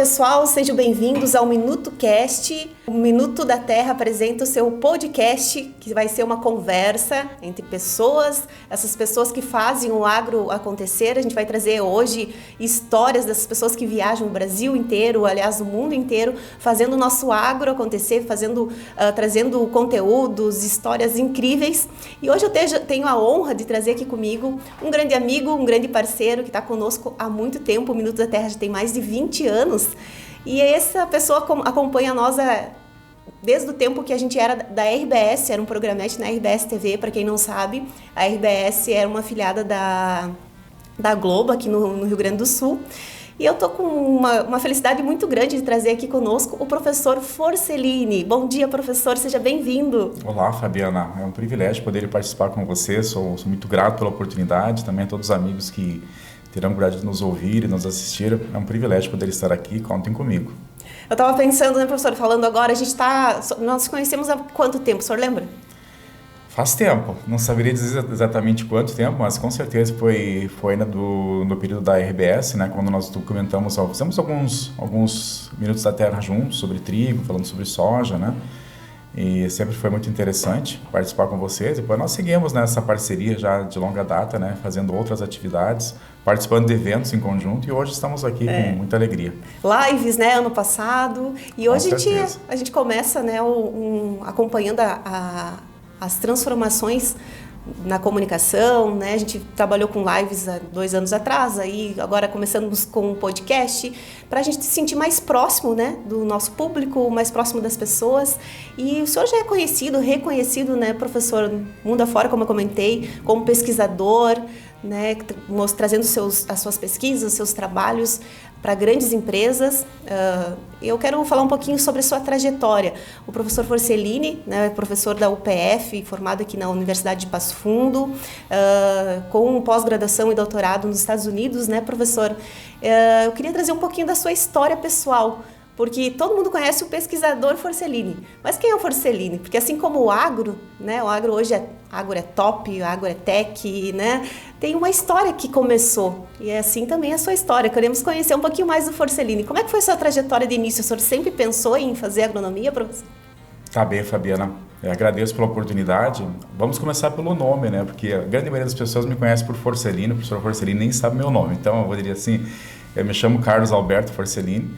pessoal, sejam bem-vindos ao Minuto Cast. O Minuto da Terra apresenta o seu podcast, que vai ser uma conversa entre pessoas, essas pessoas que fazem o agro acontecer. A gente vai trazer hoje histórias dessas pessoas que viajam o Brasil inteiro, aliás, o mundo inteiro, fazendo o nosso agro acontecer, trazendo conteúdos, histórias incríveis. E hoje eu tenho a honra de trazer aqui comigo um grande amigo, um grande parceiro que está conosco há muito tempo. O Minuto da Terra já tem mais de 20 anos. E essa pessoa acompanha nós desde o tempo que a gente era da RBS, era um programete na RBS TV, para quem não sabe. A RBS era uma afiliada da Globo aqui no Rio Grande do Sul. E eu estou com uma felicidade muito grande de trazer aqui conosco o professor Forcellini. Bom dia, professor, seja bem-vindo. Olá, Fabiana. É um privilégio poder participar com você. Sou muito grato pela oportunidade. Também a todos os amigos que terão o prazer de nos ouvir e nos assistir. É um privilégio poder estar aqui. Contem comigo. Eu estava pensando, né, professor, falando agora, nós conhecemos há quanto tempo, o senhor lembra? Faz tempo, não saberia dizer exatamente quanto tempo, mas com certeza foi ainda no período da RBS, né, quando nós fizemos alguns Minutos da Terra juntos, sobre trigo, falando sobre soja, né, e sempre foi muito interessante participar com vocês. Depois nós seguimos nessa parceria já de longa data, né, fazendo outras atividades, participando de eventos em conjunto, e hoje estamos aqui com muita alegria. Lives, né, ano passado, e hoje a gente começa, né, acompanhando as transformações na comunicação, né? A gente trabalhou com lives há 2 anos atrás, aí agora começamos com um podcast, para a gente se sentir mais próximo, né, do nosso público, mais próximo das pessoas. E o senhor já é reconhecido, né, professor, mundo afora, como eu comentei, como pesquisador, né, trazendo as suas pesquisas, seus trabalhos para grandes empresas. Eu quero falar um pouquinho sobre a sua trajetória. O professor Forcellini, né, professor da UPF, formado aqui na Universidade de Passo Fundo, com pós-graduação e doutorado nos Estados Unidos, né, professor? Eu queria trazer um pouquinho da sua história pessoal, porque todo mundo conhece o pesquisador Forcellini. Mas quem é o Forcellini? Porque assim como o agro, né, o agro hoje agro é top, o agro é tech, né, tem uma história que começou. E é assim também a sua história. Queremos conhecer um pouquinho mais do Forcellini. Como é que foi a sua trajetória de início? O senhor sempre pensou em fazer agronomia, professor? Tá bem, Fabiana. Eu agradeço pela oportunidade. Vamos começar pelo nome, né? Porque a grande maioria das pessoas me conhece por Forcellini. O professor Forcellini nem sabe meu nome. Então, eu vou dizer assim, eu me chamo Carlos Alberto Forcellini.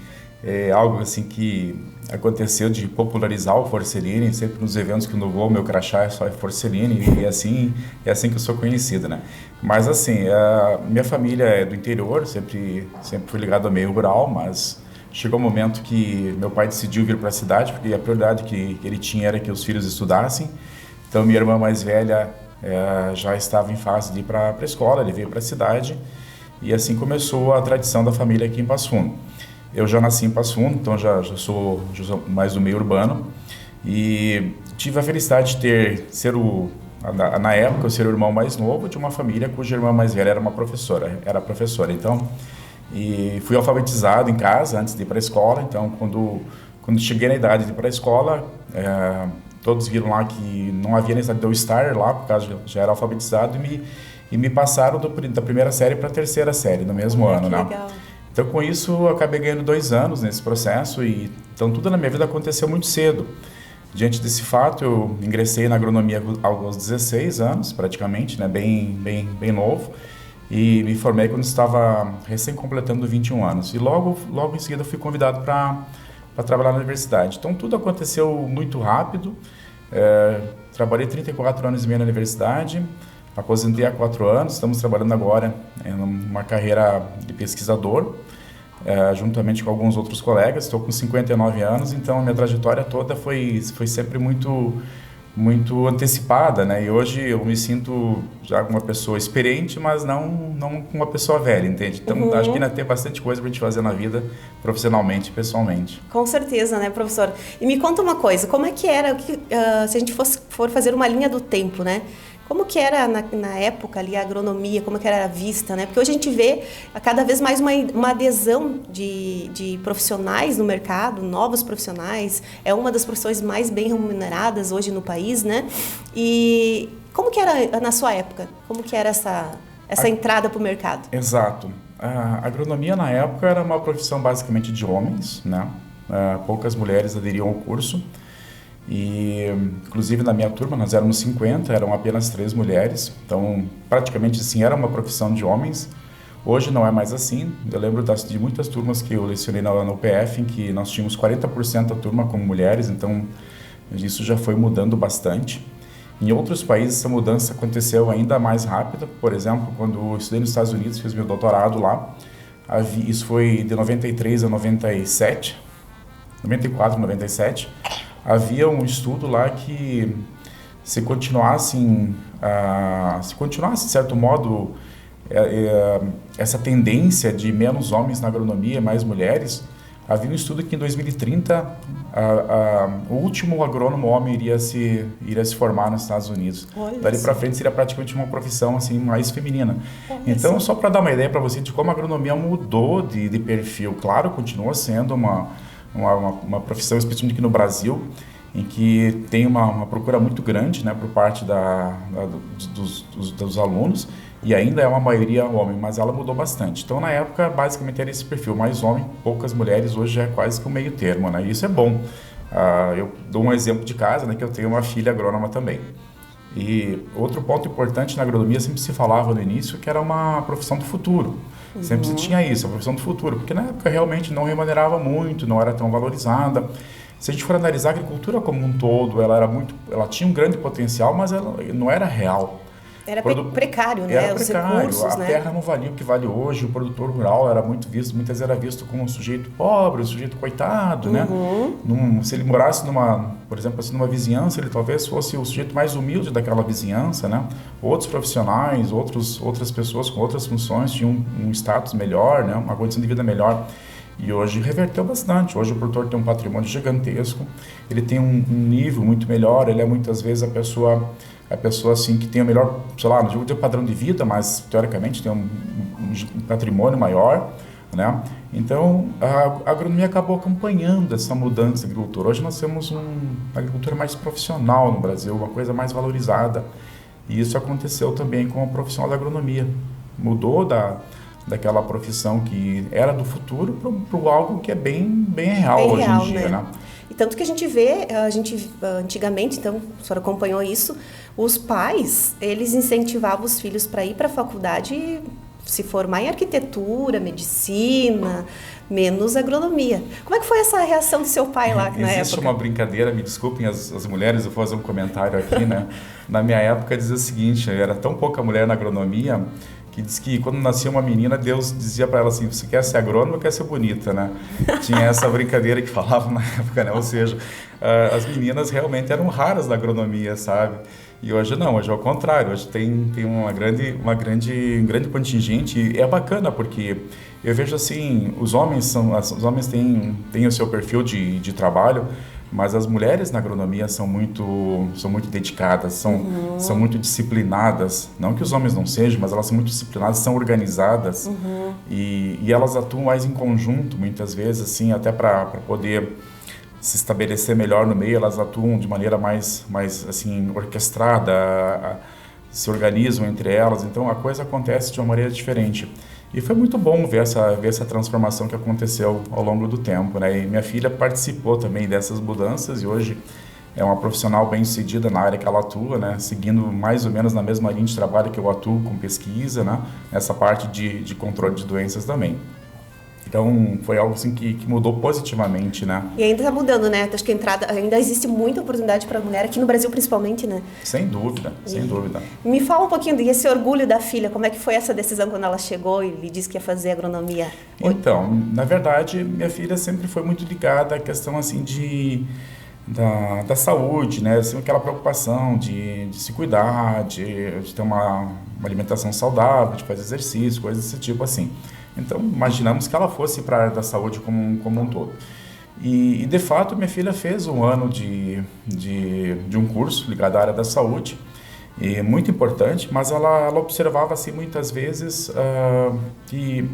É algo assim que aconteceu de popularizar o Forcellini. Sempre nos eventos que eu vou, meu crachá é só Forcellini, e é assim que eu sou conhecido, né? Mas assim, a minha família é do interior, sempre fui ligado ao meio rural, mas chegou um momento que meu pai decidiu vir para a cidade, porque a prioridade que ele tinha era que os filhos estudassem. Então minha irmã mais velha já estava em fase de ir para a escola, ele veio para a cidade, e assim começou a tradição da família aqui em Passo Fundo. Eu já nasci em Passo Fundo, então já sou mais do meio urbano, e tive a felicidade de na época, eu ser o irmão mais novo de uma família cuja irmã mais velha era professora. Então, e fui alfabetizado em casa antes de ir para a escola. Então, quando cheguei na idade de ir para a escola, todos viram lá que não havia necessidade de eu estar lá, por causa já era alfabetizado, e me passaram da primeira série para a terceira série no mesmo ano, né? Legal. Então, com isso, eu acabei ganhando 2 anos nesse processo, e então tudo na minha vida aconteceu muito cedo. Diante desse fato, eu ingressei na agronomia aos 16 anos, praticamente, né, bem novo, e me formei quando estava recém-completando 21 anos. E logo em seguida eu fui convidado para trabalhar na universidade. Então, tudo aconteceu muito rápido. Trabalhei 34 anos e meio na universidade, aposentei há 4 anos, estamos trabalhando agora em uma carreira de pesquisador, juntamente com alguns outros colegas. Estou com 59 anos, então a minha trajetória toda foi sempre muito antecipada, né? E hoje eu me sinto já uma pessoa experiente, mas não uma pessoa velha, entende? Então acho que ainda tem bastante coisa para a gente fazer na vida, profissionalmente e pessoalmente. Com certeza, né, professor? E me conta uma coisa, como é que era, se a gente for fazer uma linha do tempo, né? Como que era na época ali a agronomia, como que era vista, né? Porque hoje a gente vê cada vez mais uma adesão de profissionais no mercado, novos profissionais, é uma das profissões mais bem remuneradas hoje no país, né? E como que era na sua época? Como que era essa entrada para o mercado? Exato. A agronomia na época era uma profissão basicamente de homens, né? Poucas mulheres aderiam ao curso e, inclusive na minha turma, nós éramos 50, eram apenas 3 mulheres, então praticamente assim era uma profissão de homens. Hoje não é mais assim. Eu lembro de muitas turmas que eu lecionei na UPF em que nós tínhamos 40% da turma como mulheres, então isso já foi mudando bastante. Em outros países essa mudança aconteceu ainda mais rápida. Por exemplo, quando eu estudei nos Estados Unidos, fiz meu doutorado lá, isso foi de 93 a 97, 94 a 97, havia um estudo lá que se continuasse de certo modo essa tendência de menos homens na agronomia e mais mulheres, havia um estudo que em 2030 o último agrônomo homem iria se formar nos Estados Unidos. Dali para frente seria praticamente uma profissão assim mais feminina. Então, só para dar uma ideia para você de como a agronomia mudou de perfil. Claro, continua sendo uma profissão, especialmente aqui no Brasil, em que tem uma procura muito grande, né, por parte dos alunos, e ainda é uma maioria homem, mas ela mudou bastante. Então, na época, basicamente era esse perfil, mais homem, poucas mulheres, hoje é quase que um meio termo, né? E isso é bom. Eu dou um exemplo de casa, né, que eu tenho uma filha agrônoma também. E outro ponto importante na agronomia, sempre se falava no início, que era uma profissão do futuro. Sempre se tinha isso, a profissão do futuro, porque na época realmente não remunerava muito, não era tão valorizada. Se a gente for analisar a agricultura como um todo, ela tinha um grande potencial, mas ela não era real. Era precário, né? Era os precário. Recursos, a né? terra não valia o que vale hoje, o produtor rural era muitas vezes era visto como um sujeito pobre, um sujeito coitado, né? Se ele morasse por exemplo, assim, numa vizinhança, ele talvez fosse o sujeito mais humilde daquela vizinhança, né? Outros profissionais, outras pessoas com outras funções tinham um status melhor, né? Uma condição de vida melhor. E hoje reverteu bastante. Hoje o produtor tem um patrimônio gigantesco, ele tem um nível muito melhor, ele é muitas vezes a pessoa assim que tem o melhor, sei lá, não digo de padrão de vida, mas teoricamente tem um patrimônio maior, né? Então a agronomia acabou acompanhando essa mudança da agricultura. Hoje nós temos uma agricultura mais profissional no Brasil, uma coisa mais valorizada, e isso aconteceu também com a profissão da agronomia. Mudou daquela profissão que era do futuro para algo que é bem real hoje em dia, né? E tanto que a gente vê, antigamente, então, a senhora acompanhou isso, os pais, eles incentivavam os filhos para ir para a faculdade e se formar em arquitetura, medicina, menos agronomia. Como é que foi essa reação do seu pai lá na época? Existe uma brincadeira, me desculpem as mulheres, eu vou fazer um comentário aqui, né? Na minha época dizia o seguinte, era tão pouca mulher na agronomia que diz que quando nascia uma menina, Deus dizia para ela assim, você quer ser agrônoma ou quer ser bonita, né? Tinha essa brincadeira que falavam na época, né? Ou seja, as meninas realmente eram raras na agronomia, sabe? E hoje não, hoje é o contrário, hoje tem um grande contingente, e é bacana porque eu vejo assim, os homens têm o seu perfil de trabalho, mas as mulheres na agronomia são muito dedicadas, são muito disciplinadas. Não que os homens não sejam, mas elas são muito disciplinadas, são organizadas. E elas atuam mais em conjunto, muitas vezes, assim, até para poder se estabelecer melhor no meio. Elas atuam de maneira mais assim, orquestrada, se organizam entre elas. Então, a coisa acontece de uma maneira diferente. E foi muito bom ver essa transformação que aconteceu ao longo do tempo, né? E minha filha participou também dessas mudanças e hoje é uma profissional bem-sucedida na área que ela atua, né? Seguindo mais ou menos na mesma linha de trabalho que eu atuo com pesquisa, né? Nessa parte de controle de doenças também. Então, foi algo assim que mudou positivamente, né? E ainda está mudando, né? Acho que ainda existe muita oportunidade para a mulher, aqui no Brasil principalmente, né? Sem dúvida, sem dúvida. Me fala um pouquinho desse orgulho da filha, como é que foi essa decisão quando ela chegou e lhe disse que ia fazer agronomia? Então, na verdade, minha filha sempre foi muito ligada à questão assim da saúde, né? Assim, aquela preocupação de se cuidar, de ter uma alimentação saudável, de fazer exercício, coisas desse tipo assim. Então, imaginamos que ela fosse para a área da saúde como um todo. E, de fato, minha filha fez um ano de um curso ligado à área da saúde, e muito importante, mas ela observava, assim, muitas vezes que...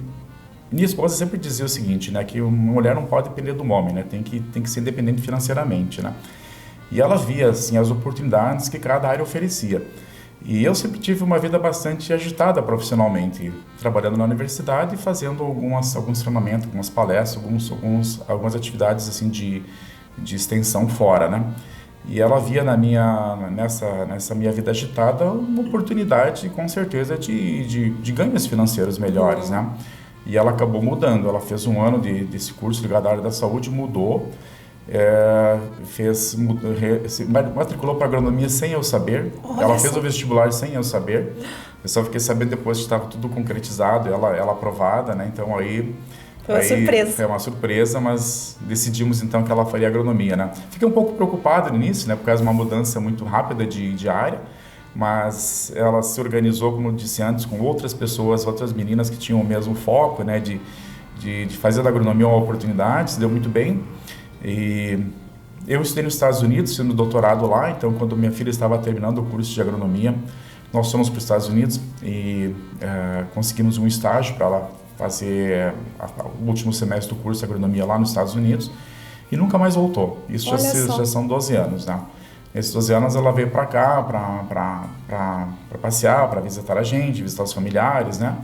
Minha esposa sempre dizia o seguinte, né, que uma mulher não pode depender do homem, né, tem que ser independente financeiramente, né. E ela via, assim, as oportunidades que cada área oferecia. E eu sempre tive uma vida bastante agitada profissionalmente, trabalhando na universidade e fazendo alguns treinamentos, algumas palestras, algumas atividades assim de extensão fora, né? E ela via nessa minha vida agitada uma oportunidade, com certeza, de ganhos financeiros melhores, né? E ela acabou mudando. Ela fez um ano desse curso ligado à área da saúde, mudou, se matriculou para agronomia sem eu saber. Olha, ela fez o vestibular sem eu saber. Eu só fiquei sabendo depois que estava tudo concretizado, ela aprovada, né? Então foi uma surpresa. Foi uma surpresa, mas decidimos então que ela faria agronomia, né? Fiquei um pouco preocupado no início, né? Por causa de uma mudança muito rápida de área, mas ela se organizou, como eu disse antes, com outras pessoas, outras meninas que tinham o mesmo foco, né? De fazer da agronomia uma oportunidade, se deu muito bem. E eu estudei nos Estados Unidos, sendo doutorado lá, então quando minha filha estava terminando o curso de agronomia, nós fomos para os Estados Unidos e conseguimos um estágio para ela fazer o último semestre do curso de agronomia lá nos Estados Unidos e nunca mais voltou. Isso já são 12 anos, né? Nesses 12 anos ela veio para cá para passear, para visitar a gente, visitar os familiares, né?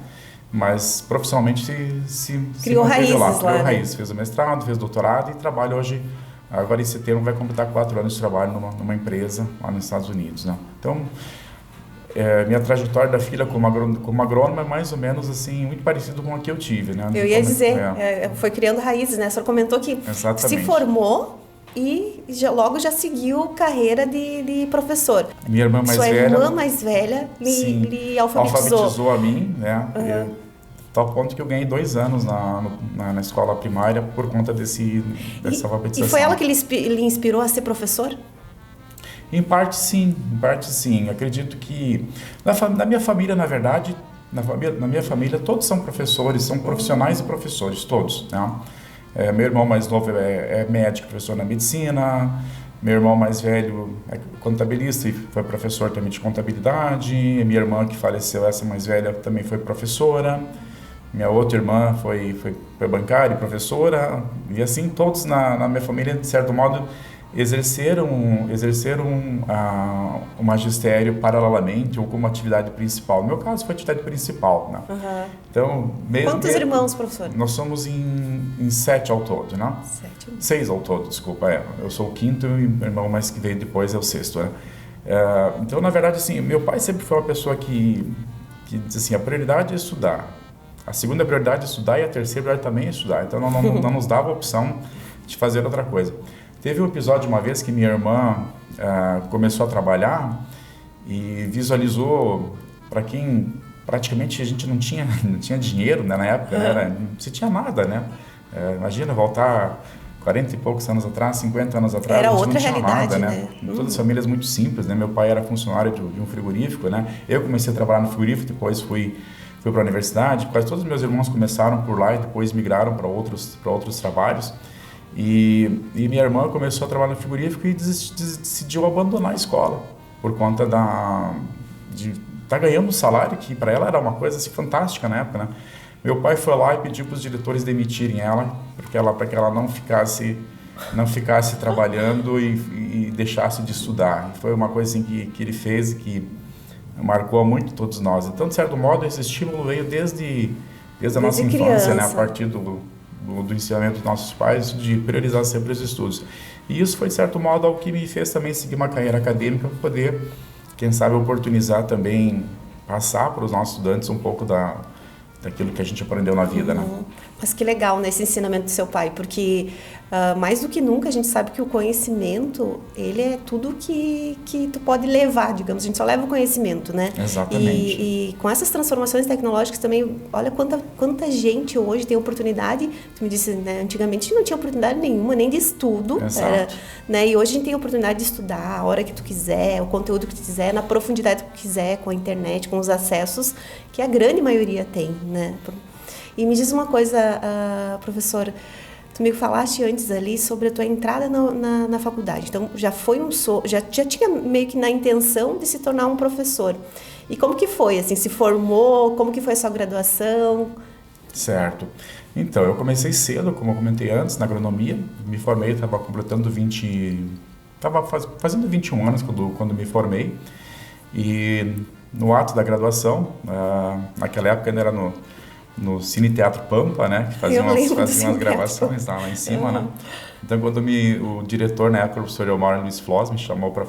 Mas profissionalmente se criou raízes lá. Criou raízes, fez o mestrado, fez doutorado e trabalha hoje, agora em setembro vai completar 4 anos de trabalho numa empresa lá nos Estados Unidos, né? Então, minha trajetória da filha como agrônoma é mais ou menos assim, muito parecido com a que eu tive, né? Eu ia dizer, foi criando raízes, né? A senhora comentou que se formou e logo já seguiu carreira de professor. Minha irmã mais velha... Sua irmã mais velha lhe alfabetizou a mim, né? Tal ponto que eu ganhei 2 anos na escola primária por conta dessa alfabetização. E foi ela que lhe inspirou a ser professor? Em parte sim. Acredito que na minha família, na verdade, na minha família todos são professores, são profissionais e professores, todos, né? Meu irmão mais novo é médico, professor na medicina. Meu irmão mais velho é contabilista e foi professor também de contabilidade. Minha irmã que faleceu, essa mais velha, também foi professora. Minha outra irmã foi bancária e professora. E assim, todos na minha família, de certo modo, exerceram o magistério paralelamente ou como atividade principal. No meu caso, foi atividade principal, né? Então, quantos irmãos, professor? Nós somos em 7 ao todo, né? 6 ao todo, desculpa. Eu sou o 5º e o irmão mais que veio depois é o 6º, né? Então, na verdade, assim, meu pai sempre foi uma pessoa que diz assim, a prioridade é estudar. A segunda prioridade é estudar e a terceira prioridade também é estudar. Então, não nos dava a opção de fazer outra coisa. Teve um episódio uma vez que minha irmã começou a trabalhar e visualizou, para quem praticamente a gente não tinha dinheiro, né, na época, né, não se tinha nada, né? Imagina voltar 40 e poucos anos atrás, 50 anos atrás, era a gente outra não tinha realidade, nada, né? Todas as famílias muito simples, né? Meu pai era funcionário de um frigorífico, né? Eu comecei a trabalhar no frigorífico, depois fui para a universidade, quase todos os meus irmãos começaram por lá e depois migraram para outros trabalhos. E minha irmã começou a trabalhar no frigorífico e decidiu abandonar a escola por conta de estar ganhando um salário que para ela era uma coisa assim, fantástica na época, né? Meu pai foi lá e pediu para os diretores demitirem ela, para que ela não ficasse trabalhando e deixasse de estudar. Foi uma coisa assim que ele fez e que marcou muito todos nós. Então, de certo modo, esse estímulo veio desde a nossa infância, né? A partir do ensinamento dos nossos pais, de priorizar sempre os estudos. E isso foi, de certo modo, algo que me fez também seguir uma carreira acadêmica para poder, quem sabe, oportunizar também, passar para os nossos estudantes um pouco daquilo que a gente aprendeu na vida, né? Mas que legal, né, esse ensinamento do seu pai, porque mais do que nunca a gente sabe que o conhecimento, ele é tudo que tu pode levar, digamos, a gente só leva o conhecimento, né? Exatamente. E com essas transformações tecnológicas também, olha quanta gente hoje tem oportunidade, tu me disse, né, antigamente a gente não tinha oportunidade nenhuma, nem de estudo, né? E hoje a gente tem a oportunidade de estudar a hora que tu quiser, o conteúdo que tu quiser, na profundidade que tu quiser, com a internet, com os acessos que a grande maioria tem, né? E me diz uma coisa, professor, tu me falaste antes ali sobre a tua entrada na faculdade. Então, já tinha meio que na intenção de se tornar um professor. E como que foi, assim, se formou, como que foi a sua graduação? Certo. Então, eu comecei cedo, como eu comentei antes, na agronomia. Me formei, estava fazendo 21 anos quando me formei. E no ato da graduação, naquela época ainda era no Cine Teatro Pampa, né? Que fazia umas gravações lá em cima, né? Então, quando o diretor, na época, o professor Elmar Luiz Floss, me chamou para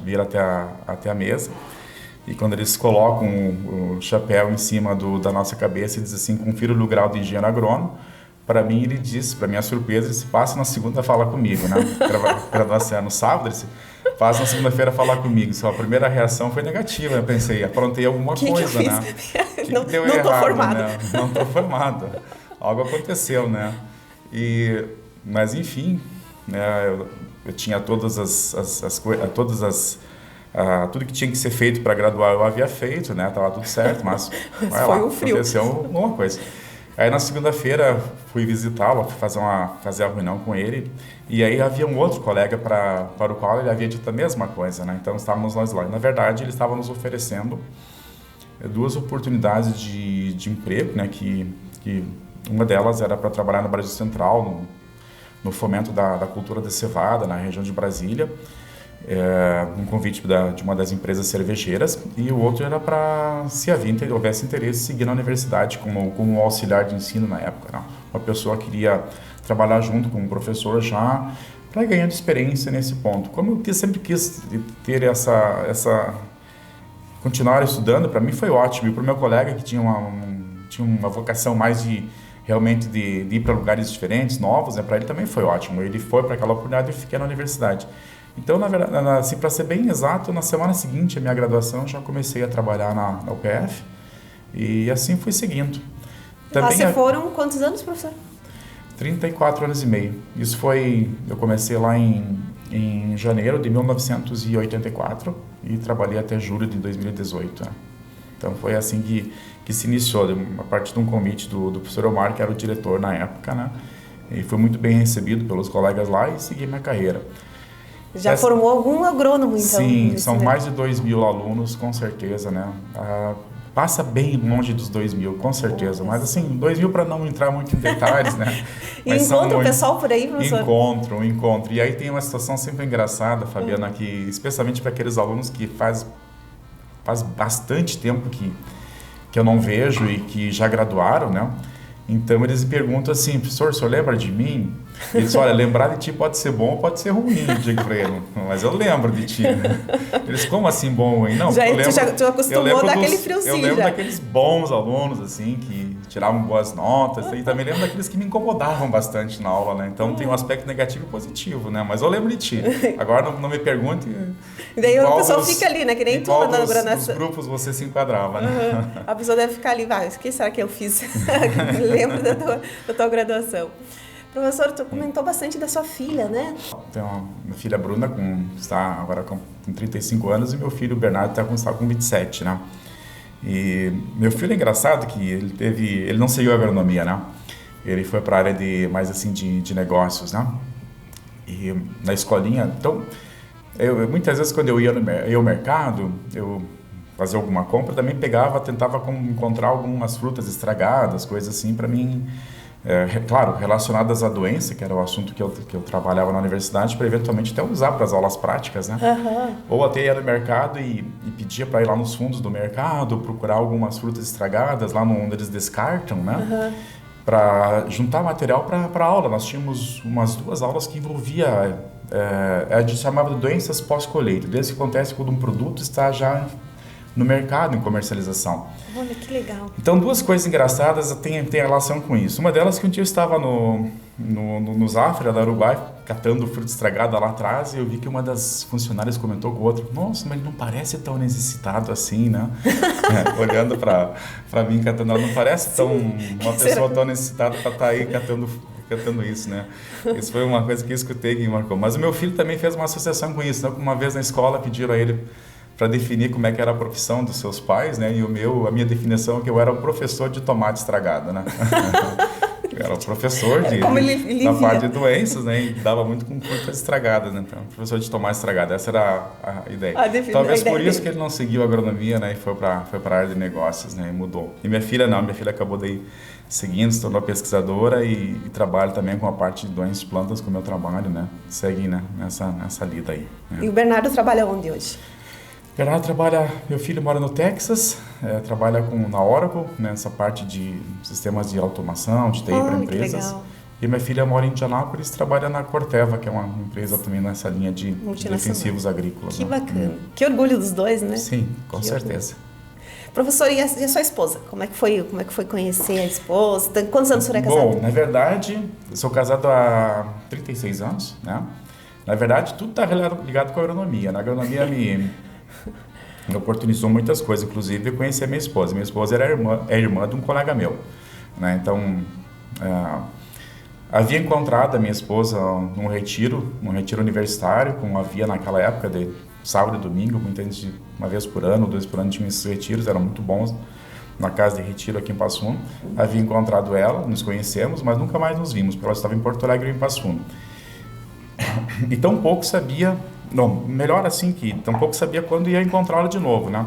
vir até a mesa, e quando eles colocam o chapéu em cima da nossa cabeça e diz assim, confira o grau de engenheiro agrônomo, para mim ele disse, para minha surpresa, ele disse, passa na segunda falar comigo, né? Graduação no sábado, ele disse, passa na segunda-feira falar comigo. Só a primeira reação foi negativa, eu pensei, aprontei alguma coisa, né? Não estou formado. Né? Não estou formado. Algo aconteceu, né? Mas enfim, né? Eu tinha todas as coisas, tudo que tinha que ser feito para graduar eu havia feito, né? Tava tudo certo, mas aconteceu alguma coisa. Aí na segunda-feira fui visitá-lo, fui fazer a reunião com ele, e aí havia um outro colega para o qual ele havia dito a mesma coisa, né? Então estávamos nós lá. E, na verdade, ele estava nos oferecendo 2 oportunidades de emprego, né? Que uma delas era para trabalhar no Brasil Central, no fomento da cultura da cevada, na região de Brasília, um convite de uma das empresas cervejeiras, e o outro era para, se houvesse interesse, seguir na universidade como auxiliar de ensino na época, né? Uma pessoa queria trabalhar junto com um professor já para ganhar experiência nesse ponto. Como eu sempre quis ter continuar estudando, para mim foi ótimo, e para o meu colega que tinha uma vocação mais realmente de ir para lugares diferentes, novos, né? Para ele também foi ótimo. Ele foi para aquela oportunidade e eu fiquei na universidade. Então, na verdade, assim, para ser bem exato, na semana seguinte à minha graduação, já comecei a trabalhar na UPF e assim fui seguindo. Também você foram quantos anos, professor? 34 anos e meio. Eu comecei lá em janeiro de 1984 e trabalhei até julho de 2018. Né? Então, foi assim que se iniciou, a partir de um convite do professor Omar, que era o diretor na época, né? E fui muito bem recebido pelos colegas lá e segui minha carreira. Já formou algum agrônomo, então? Sim, são mais de 2.000 alunos, com certeza, né? Passa bem longe dos 2.000, com certeza. Mas, assim, 2.000 para não entrar muito em detalhes, né? E encontra o pessoal por aí, professor? Encontro. E aí tem uma situação sempre engraçada, Fabiana, que especialmente para aqueles alunos que faz bastante tempo que eu não vejo e que já graduaram, né? Então, eles me perguntam assim, professor, o senhor lembra de mim? Ele diz, olha, lembrar de ti pode ser bom ou pode ser ruim, eu digo para ele. Mas eu lembro de ti. Eles, como assim bom ou ruim? Não, tu acostumou a dar aquele friozinho. Eu lembro daqueles bons alunos, assim, que tiravam boas notas. E também lembro daqueles que me incomodavam bastante na aula, né? Então, tem um aspecto negativo e positivo, né? Mas eu lembro de ti. Agora, não me pergunte... E daí a pessoa fica ali, né? Que nem tu na graduação. Os grupos você se enquadrava, né? A pessoa deve ficar ali, o que será que eu fiz? Lembro da tua graduação. Professor, tu comentou bastante da sua filha, né? Tenho uma filha Bruna, está agora com 35 anos, e meu filho Bernardo está com 27, né? E meu filho é engraçado que ele não seguiu a agronomia, né? Ele foi para a área mais assim de negócios, né? E na escolinha, então, muitas vezes quando eu ia ao mercado, eu fazia alguma compra, também tentava encontrar algumas frutas estragadas, coisas assim, para mim... claro, relacionadas à doença, que era o assunto que eu trabalhava na universidade, para eventualmente até usar para as aulas práticas, né? Uhum. Ou até ia no mercado e pedia para ir lá nos fundos do mercado, procurar algumas frutas estragadas, lá onde eles descartam, né? Uhum. Para juntar material para a aula. Nós tínhamos umas 2 aulas que envolvia, a gente chamava de doenças pós-colheita, desde que acontece quando um produto está já no mercado, em comercialização. Olha, que legal. Então, 2 coisas engraçadas têm relação com isso. Uma delas que um dia eu estava no Zafra, da Uruguai, catando fruta estragada lá atrás, e eu vi que uma das funcionárias comentou com o outro, nossa, mas não parece tão necessitado assim, né? Olhando para mim catando, ela não parece tão uma pessoa tão necessitada para estar aí catando isso, né? Isso foi uma coisa que eu escutei que me marcou. Mas o meu filho também fez uma associação com isso, né? Uma vez na escola pediram a ele para definir como é que era a profissão dos seus pais, né? E a minha definição é que eu era um professor de tomate estragado, né? Eu era um professor na parte de doenças, né? E dava muito com frutas estragadas, né? Então, professor de tomate estragado, essa era a ideia. Talvez por isso que ele não seguiu a agronomia, né? E foi para a área de negócios, né? E mudou. E minha filha acabou daí seguindo, se tornou pesquisadora e trabalha também com a parte de doenças de plantas, com o meu trabalho, né? Segue, né? Nessa lida aí. Né? E o Bernardo trabalha onde hoje? Bernardo trabalha, meu filho mora no Texas, trabalha na Oracle, nessa parte de sistemas de automação, de TI para empresas. Legal. E minha filha mora em Indianápolis, trabalha na Corteva, que é uma empresa também nessa linha de defensivos agrícolas. Que bacana. Que orgulho dos dois, né? Sim, com certeza. Orgulho. Professor, e a sua esposa? Como é que foi conhecer a esposa? Quantos anos o senhor é casado? Bom, na verdade, eu sou casado há 36 anos, né? Na verdade, tudo está ligado com a agronomia. Na agronomia me oportunizou muitas coisas, inclusive eu conheci a minha esposa. Minha esposa é irmã de um colega meu, né? Então, havia encontrado a minha esposa num retiro universitário, como havia naquela época de sábado e domingo, muita gente, uma vez por ano, 2 por ano tinha esses retiros, eram muito bons, na casa de retiro aqui em Passo Fundo. Havia encontrado ela, nos conhecemos, mas nunca mais nos vimos, porque ela estava em Porto Alegre e em Passo Fundo. E tão pouco sabia, melhor assim, que tão pouco sabia quando ia encontrá-la de novo, né?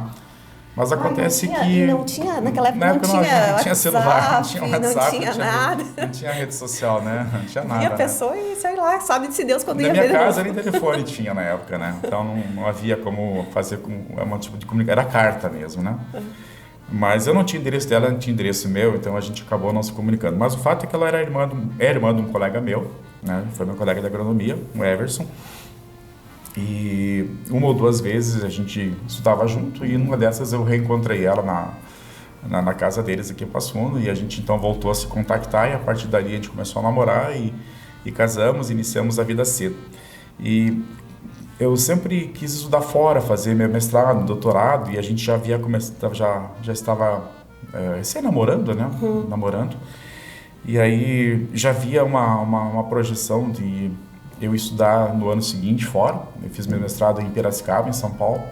Mas acontece que... Não tinha, naquela época não tinha não tinha celular, não tinha WhatsApp, não tinha nada. Não tinha rede social, né? Não tinha nada. E a pessoa, sei lá, sabe-se Deus quando ia ver. Na minha casa nem telefone tinha na época, né? Então não havia como fazer um tipo de comunicação, era carta mesmo, né? Mas eu não tinha endereço dela, não tinha endereço meu, então a gente acabou não se comunicando. Mas o fato é que ela era irmã de um colega meu, né? Foi meu colega de agronomia, o Everson. E uma ou duas vezes a gente estudava junto e numa dessas eu reencontrei ela na casa deles aqui em Passo Fundo e a gente então voltou a se contactar e a partir dali a gente começou a namorar e casamos, iniciamos a vida cedo. E eu sempre quis estudar fora, fazer meu mestrado, doutorado e a gente já havia começado, já estava namorando, né? Namorando. E aí já havia uma projeção de eu estudar no ano seguinte fora. Eu fiz meu mestrado em Piracicaba, em São Paulo,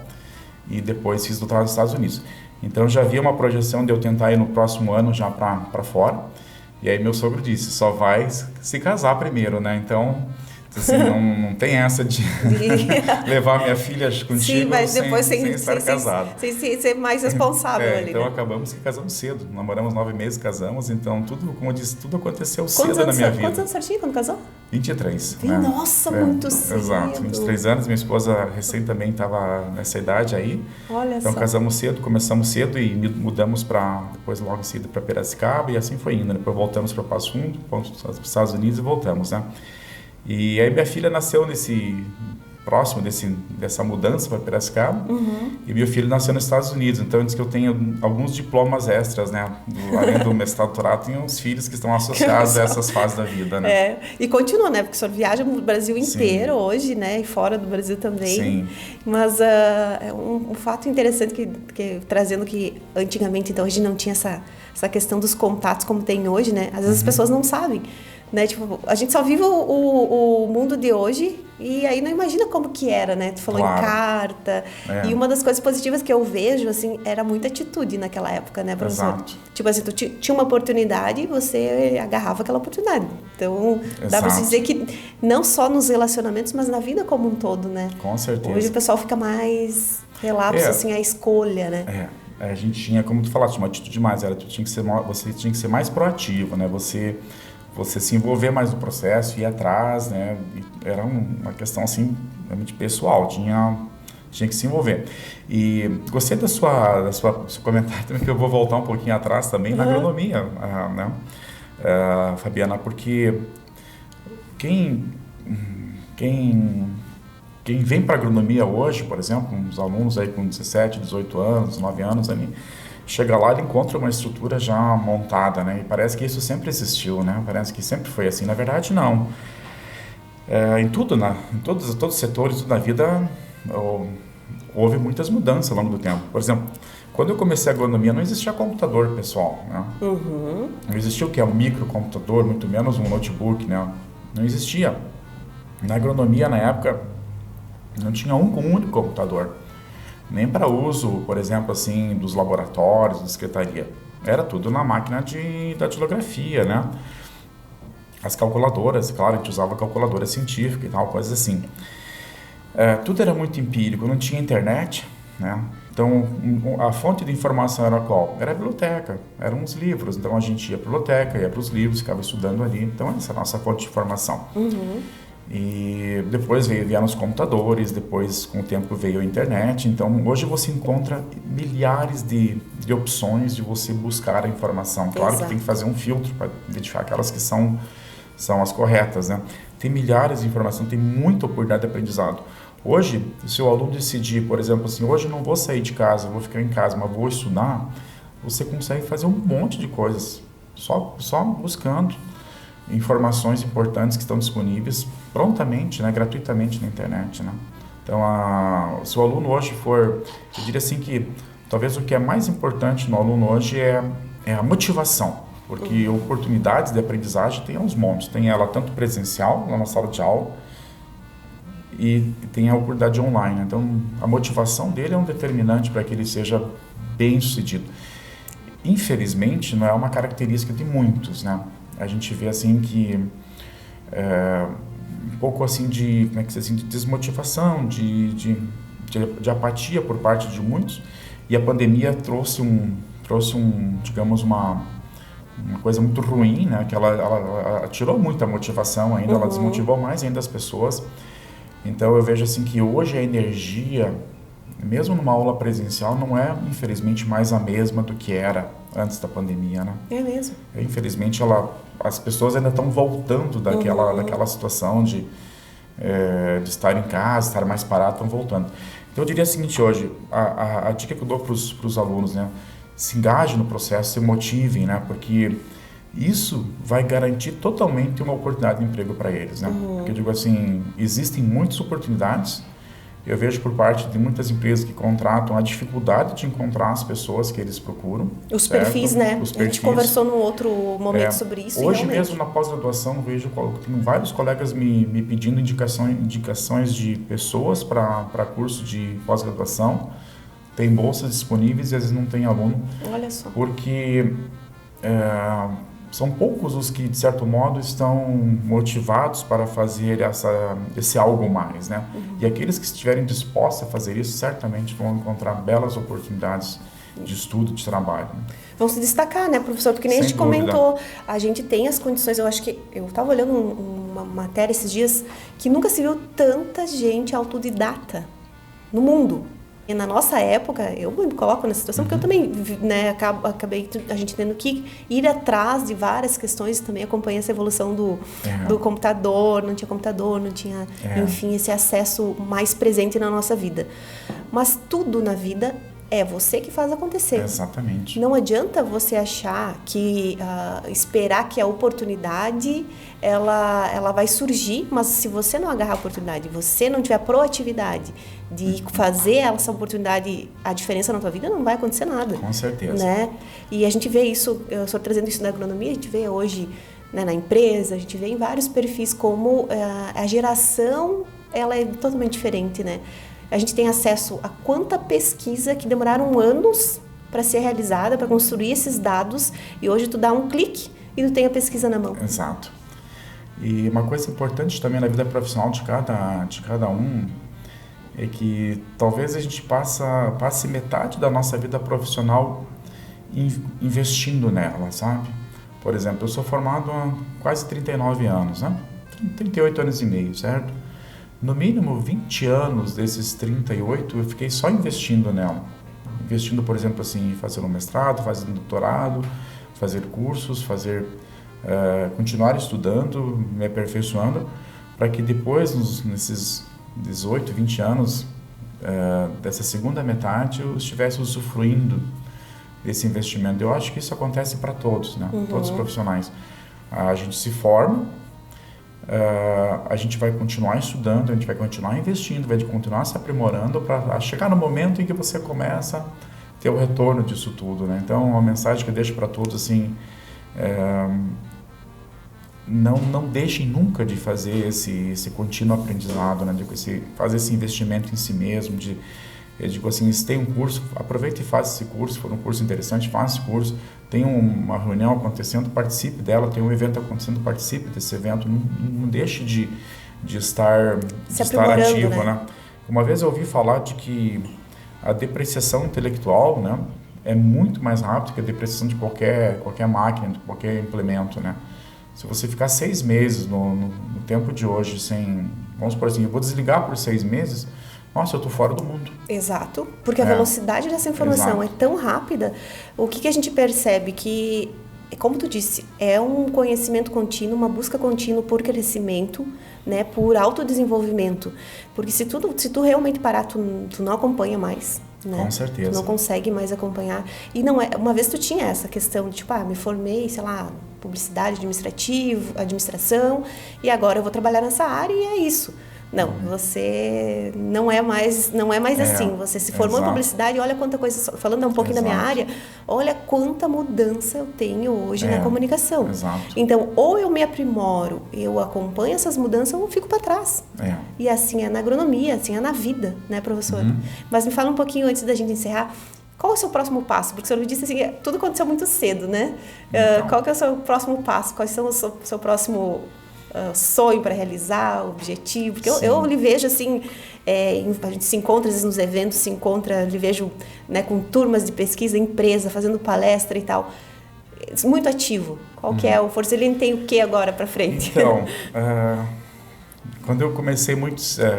e depois fiz doutorado nos Estados Unidos. Então já havia uma projeção de eu tentar ir no próximo ano já para fora. E aí meu sogro disse, só vai se casar primeiro, né? Então, assim, não tem essa de levar minha filha contigo. Sim, mas depois sem estar casado. Sem ser mais responsável ali, então né? acabamos que casamos cedo. Namoramos 9 meses, casamos. Então tudo, como eu disse, tudo aconteceu Quantos cedo na minha vida. Quantos anos você tinha quando casou? 23. Né? Nossa, muito cedo. Exato, 23 anos. Minha esposa recém também estava nessa idade aí. Olha então só. casamos cedo, começamos cedo e mudamos depois logo em seguida para Piracicaba e assim foi indo. Depois voltamos para Passo Fundo, fomos para os Estados Unidos e voltamos, né? E aí minha filha nasceu próximo dessa mudança para Piracicaba e meu filho nasceu nos Estados Unidos. Então, diz que eu tenho alguns diplomas extras, né? Além do mestrado, doutorado, tenho uns filhos que estão associados a essas fases da vida, né? E continua, né? Porque o senhor viaja no Brasil inteiro hoje, né? E fora do Brasil também. Sim. Mas é um fato interessante que trazendo que antigamente, então, a gente não tinha essa questão dos contatos como tem hoje, né? Às vezes as pessoas não sabem. Né? Tipo, a gente só vive o mundo de hoje e aí não imagina como que era, né? Tu falou em carta. E uma das coisas positivas que eu vejo, assim, era muita atitude naquela época, né, professor? Exato. Tipo assim, tu tinha uma oportunidade e você agarrava aquela oportunidade. Então, dá pra se dizer que não só nos relacionamentos, mas na vida como um todo, né? Com certeza. Hoje o pessoal fica mais relapso, assim, à escolha, né? A gente tinha, como tu falaste, uma atitude mais, você tinha que ser mais proativo, né? Você se envolver mais no processo, ir atrás, né? Era uma questão assim realmente pessoal, tinha que se envolver. E gostei do seu comentário também, que eu vou voltar um pouquinho atrás também na agronomia, né? Fabiana, porque quem vem para a agronomia hoje, por exemplo, uns alunos aí com 17, 18 anos, 9 anos ali, chega lá, ele encontra uma estrutura já montada, né? E parece que isso sempre existiu, né? Parece que sempre foi assim. Na verdade, não. Em todos os setores, tudo na vida, houve muitas mudanças ao longo do tempo. Por exemplo, quando eu comecei a agronomia, não existia computador, pessoal, né? Não existia o que é um microcomputador, muito menos um notebook, né? Não existia. Na agronomia, na época, não tinha um único computador. Nem para uso, por exemplo, assim, dos laboratórios, da secretaria. Era tudo na máquina de datilografia, né? As calculadoras, claro, a gente usava calculadora científica e tal, coisas assim. Tudo era muito empírico, não tinha internet, né? Então, a fonte de informação era qual? Era a biblioteca, eram os livros. Então, a gente ia para a biblioteca, ia para os livros, ficava estudando ali. Então, essa é a nossa fonte de informação. E depois vieram os computadores, depois com o tempo veio a internet. Então hoje você encontra milhares de opções de você buscar a informação. Claro que tem que fazer um filtro para identificar aquelas que são as corretas, né? Tem milhares de informações, tem muita oportunidade de aprendizado. Hoje, se o aluno decidir, por exemplo, assim, hoje eu não vou sair de casa, vou ficar em casa, mas vou estudar, você consegue fazer um monte de coisas, só buscando informações importantes que estão disponíveis prontamente, né, gratuitamente na internet, né? Então, se o aluno hoje for, eu diria assim que talvez o que é mais importante no aluno hoje é a motivação, porque oportunidades de aprendizagem tem aos montes, tem ela tanto presencial, lá na sala de aula, e tem a oportunidade online, né? Então, a motivação dele é um determinante para que ele seja bem sucedido. Infelizmente, não é uma característica de muitos, né? A gente vê assim que um pouco assim de, como é que se diz, assim, de desmotivação, de apatia por parte de muitos, e a pandemia trouxe digamos, uma coisa muito ruim, né? Que ela tirou muita motivação ainda, ela desmotivou mais ainda as pessoas. Então eu vejo assim que hoje a energia, mesmo numa aula presencial, não é, infelizmente, mais a mesma do que era antes da pandemia, né? É mesmo. Infelizmente, as pessoas ainda estão voltando daquela situação de estar em casa, estar mais parado, estão voltando. Então, eu diria o seguinte hoje, a dica que eu dou para os alunos, né? Se engajem no processo, se motivem, né? Porque isso vai garantir totalmente uma oportunidade de emprego para eles, né? Porque eu digo assim, existem muitas oportunidades. Eu vejo por parte de muitas empresas que contratam a dificuldade de encontrar as pessoas que eles procuram. Os perfis, né? Os perfis. A gente conversou num outro momento sobre isso. Hoje mesmo, na pós-graduação, vejo que tem vários colegas me pedindo indicações de pessoas para curso de pós-graduação. Tem bolsas disponíveis e às vezes não tem aluno. Olha só. Porque são poucos os que, de certo modo, estão motivados para fazer esse algo mais, né? E aqueles que estiverem dispostos a fazer isso, certamente vão encontrar belas oportunidades de estudo, de trabalho. Vão se destacar, né, professor? Porque nem a gente comentou, a gente tem as condições, eu acho que, eu estava olhando uma matéria esses dias, que nunca se viu tanta gente autodidata no mundo. E na nossa época, eu me coloco nessa situação, porque eu também, né, acabei a gente tendo que ir atrás de várias questões, também acompanhei essa evolução do computador, não tinha, enfim, esse acesso mais presente na nossa vida. Mas tudo na vida é você que faz acontecer. Exatamente. Não adianta você achar que, esperar que a oportunidade, ela vai surgir, mas se você não agarrar a oportunidade, você não tiver proatividade de fazer essa oportunidade, a diferença na tua vida, não vai acontecer nada. Com certeza. Né? E a gente vê isso, eu estou trazendo isso da agronomia, a gente vê hoje, né, na empresa, a gente vê em vários perfis como a geração, ela é totalmente diferente, né? A gente tem acesso a quanta pesquisa que demoraram anos para ser realizada, para construir esses dados, e hoje tu dá um clique e tu tem a pesquisa na mão. Exato. E uma coisa importante também na vida profissional de cada um é que talvez a gente passe metade da nossa vida profissional investindo nela, sabe? Por exemplo, eu sou formado há quase 39 anos, né? 38 anos e meio, certo? No mínimo 20 anos desses 38 eu fiquei só investindo nela. Investindo, por exemplo, assim, em fazer um mestrado, fazer um doutorado, fazer cursos, continuar estudando, me aperfeiçoando, para que depois, nesses 18, 20 anos dessa segunda metade, eu estivesse usufruindo desse investimento. Eu acho que isso acontece para todos, né? Todos os profissionais. A gente se forma, a gente vai continuar estudando, a gente vai continuar investindo, vai continuar se aprimorando para chegar no momento em que você começa a ter o retorno disso tudo, né? Então, a mensagem que eu deixo para todos, assim, não deixem nunca de fazer esse contínuo aprendizado, né? De fazer esse investimento em si mesmo, eu digo assim, se tem um curso, aproveite e faça esse curso, se for um curso interessante, faça esse curso. Tem uma reunião acontecendo, participe dela, tem um evento acontecendo, participe desse evento, não deixe de estar ativo, né? Uma vez eu ouvi falar de que a depreciação intelectual, né, é muito mais rápida que a depreciação de qualquer máquina, de qualquer implemento, né? Se você ficar 6 meses no tempo de hoje sem... Vamos supor assim, eu vou desligar por 6 meses, nossa, eu estou fora do mundo. Exato, porque a velocidade dessa informação é tão rápida, o que a gente percebe que, como tu disse, é um conhecimento contínuo, uma busca contínua por crescimento, né, por autodesenvolvimento. Porque se tu realmente parar, tu não acompanha mais. Né? Com certeza. Tu não consegue mais acompanhar. E não é, uma vez tu tinha essa questão de tipo, me formei, sei lá, publicidade, administração, e agora eu vou trabalhar nessa área e é isso. Não, você não é mais assim. Você se formou em publicidade, olha quanta coisa, falando um pouquinho da minha área, olha quanta mudança eu tenho hoje na comunicação. Exato. Então, ou eu me aprimoro, eu acompanho essas mudanças, ou eu fico para trás. E assim é na agronomia, assim é na vida, né, professor? Mas me fala um pouquinho antes da gente encerrar, qual é o seu próximo passo? Porque o senhor me disse assim, tudo aconteceu muito cedo, né? Então. Qual que é o seu próximo passo? Quais são o seu próximo sonho para realizar, objetivo? Porque eu lhe vejo assim, a gente se encontra às vezes nos eventos, lhe vejo, né, com turmas de pesquisa, empresa, fazendo palestra e tal. Muito ativo. Qual que é o Forcelino tem o que agora para frente? Então, quando eu comecei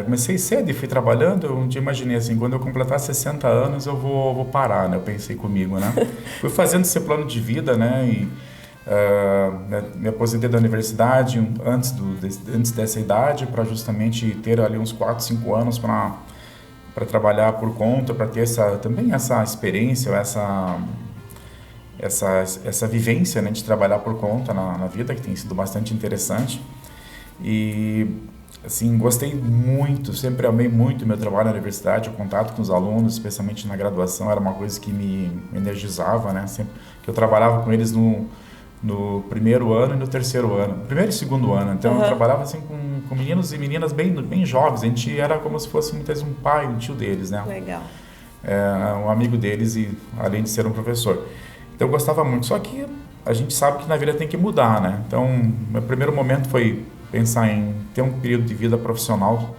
comecei cedo e fui trabalhando, eu um dia imaginei assim, quando eu completar 60 anos eu vou parar, né? Eu pensei comigo, né? Fui fazendo esse plano de vida, né? E me aposentei da universidade antes dessa idade para justamente ter ali uns 4, 5 anos para trabalhar por conta, para ter também essa experiência, essa vivência, né, de trabalhar por conta na vida, que tem sido bastante interessante. E assim, gostei muito, sempre amei muito o meu trabalho na universidade, o contato com os alunos, especialmente na graduação, era uma coisa que me energizava, né? Sempre que eu trabalhava com eles no primeiro ano e no terceiro ano, primeiro e segundo ano. Então eu trabalhava assim com meninos e meninas bem jovens. A gente era como se fosse muitas vezes um pai, um tio deles, né? Legal. Um amigo deles, e além de ser um professor. Então eu gostava muito. Só que a gente sabe que na vida tem que mudar, né? Então meu primeiro momento foi pensar em ter um período de vida profissional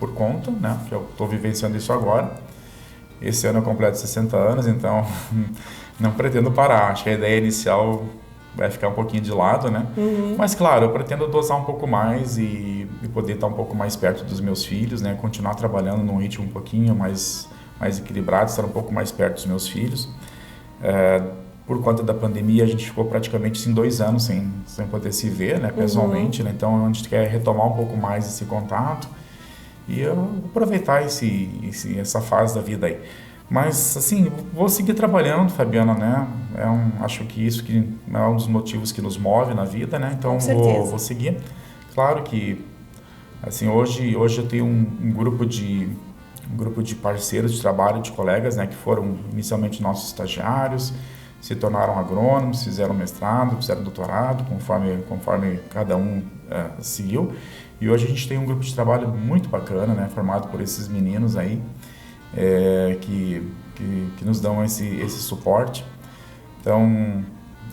por conta, né? Que eu estou vivenciando isso agora. Esse ano eu completo 60 anos, então não pretendo parar. Acho que a ideia inicial vai ficar um pouquinho de lado, né? Mas, claro, eu pretendo dosar um pouco mais e poder estar um pouco mais perto dos meus filhos, né? Continuar trabalhando num ritmo um pouquinho mais equilibrado, estar um pouco mais perto dos meus filhos. Por conta da pandemia, a gente ficou praticamente 2 anos sem poder se ver, né? Pessoalmente, né? Então, a gente quer retomar um pouco mais esse contato e aproveitar essa fase da vida aí. Mas, assim, vou seguir trabalhando, Fabiana, né? Acho que isso que é um dos motivos que nos move na vida, né? Então, vou seguir. Claro que, assim, hoje eu tenho um grupo de parceiros de trabalho, de colegas, né? Que foram inicialmente nossos estagiários, se tornaram agrônomos, fizeram mestrado, fizeram doutorado, conforme cada um seguiu. E hoje a gente tem um grupo de trabalho muito bacana, né? Formado por esses meninos aí, que nos dão esse suporte. Então,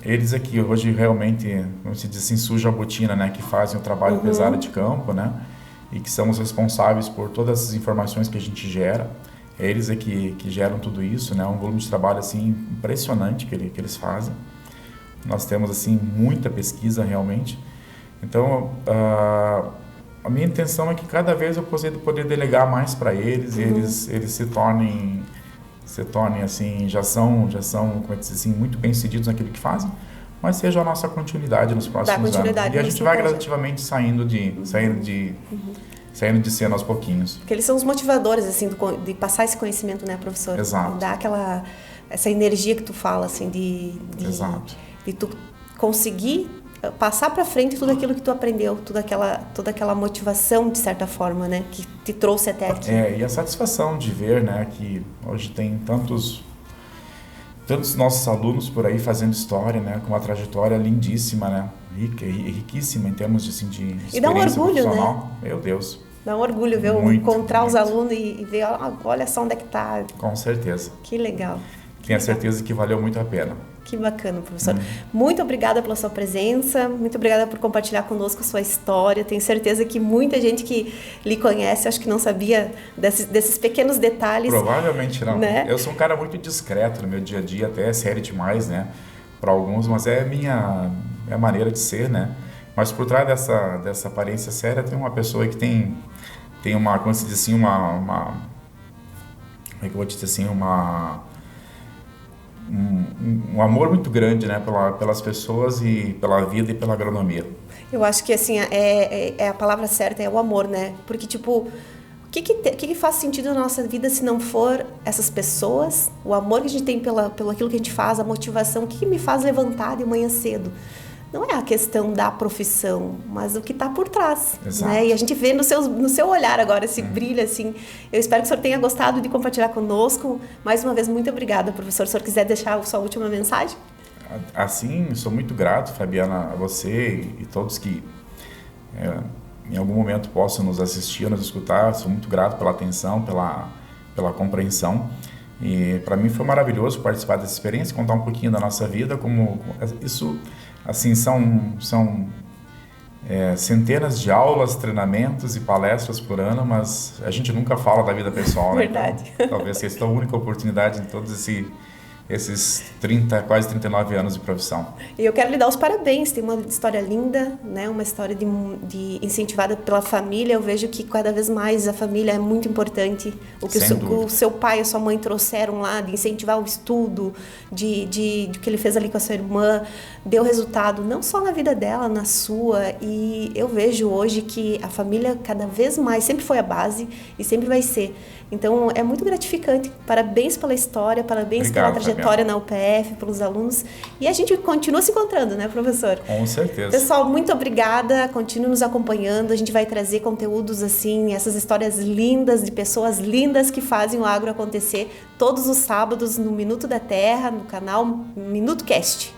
eles aqui hoje realmente, como se diz assim, suja a botina, né, que fazem o trabalho pesado de campo, né, e que são os responsáveis por todas as informações que a gente gera. Eles é que geram tudo isso, né, um volume de trabalho assim impressionante que eles fazem. Nós temos assim muita pesquisa realmente. Então, a minha intenção é que cada vez eu possa poder delegar mais para eles, e eles se tornem assim, já são, como é que diz assim, muito bem-sucedidos naquilo que fazem, mas seja a nossa continuidade nos próximos anos. E a gente vai gradativamente saindo de cena aos pouquinhos. Porque eles são os motivadores, assim, de passar esse conhecimento, né, professor? Exato. Dar essa energia que tu fala, assim, de tu conseguir passar para frente tudo aquilo que tu aprendeu, toda aquela motivação, de certa forma, né, que te trouxe até aqui. E a satisfação de ver, né, que hoje tem tantos nossos alunos por aí fazendo história, né, com uma trajetória lindíssima, né, riquíssima em termos de experiência. E dá um orgulho, profissional. né? Meu Deus. Dá um orgulho ver encontrar os alunos e ver, olha só onde é que tá. Com certeza. Que legal. Tenho a certeza que valeu muito a pena. Que bacana, professor. Muito obrigada pela sua presença, muito obrigada por compartilhar conosco a sua história. Tenho certeza que muita gente que lhe conhece, acho que não sabia desses pequenos detalhes. Provavelmente não. Né? Eu sou um cara muito discreto no meu dia a dia, até é sério demais, né? Para alguns, mas é minha maneira de ser, né? Mas por trás dessa aparência séria tem uma pessoa que tem uma, como se diz assim, como é que eu vou dizer assim, um amor muito grande, né, pelas pessoas e pela vida e pela agronomia. Eu acho que assim, a palavra certa é o amor, né? Porque tipo, o que faz sentido na nossa vida se não for essas pessoas, o amor que a gente tem pelo aquilo que a gente faz, a motivação, o que me faz levantar de manhã cedo? Não é a questão da profissão, mas o que está por trás, né? E a gente vê no seu olhar agora esse brilho, assim. Eu espero que o senhor tenha gostado de compartilhar conosco. Mais uma vez, muito obrigada, professor. Se o senhor quiser deixar a sua última mensagem? Assim, sou muito grato, Fabiana, a você e todos que em algum momento possam nos assistir, nos escutar. Sou muito grato pela atenção, pela compreensão. E para mim foi maravilhoso participar dessa experiência, contar um pouquinho da nossa vida, como isso, assim, são centenas de aulas, treinamentos e palestras por ano, mas a gente nunca fala da vida pessoal, né? Verdade. Então, talvez seja a única oportunidade em todos esses quase 39 anos de profissão. E eu quero lhe dar os parabéns, tem uma história linda, né? Uma história de incentivada pela família. Eu vejo que cada vez mais a família é muito importante. O que o seu pai e a sua mãe trouxeram lá, de incentivar o estudo, de que ele fez ali com a sua irmã, deu resultado não só na vida dela, na sua. E eu vejo hoje que a família cada vez mais, sempre foi a base e sempre vai ser. Então, é muito gratificante. Parabéns pela história, parabéns pela trajetória na UPF, pelos alunos. E a gente continua se encontrando, né, professor? Com certeza. Pessoal, muito obrigada. Continue nos acompanhando. A gente vai trazer conteúdos assim, essas histórias lindas de pessoas lindas que fazem o agro acontecer todos os sábados no Minuto da Terra, no canal Minuto Cast.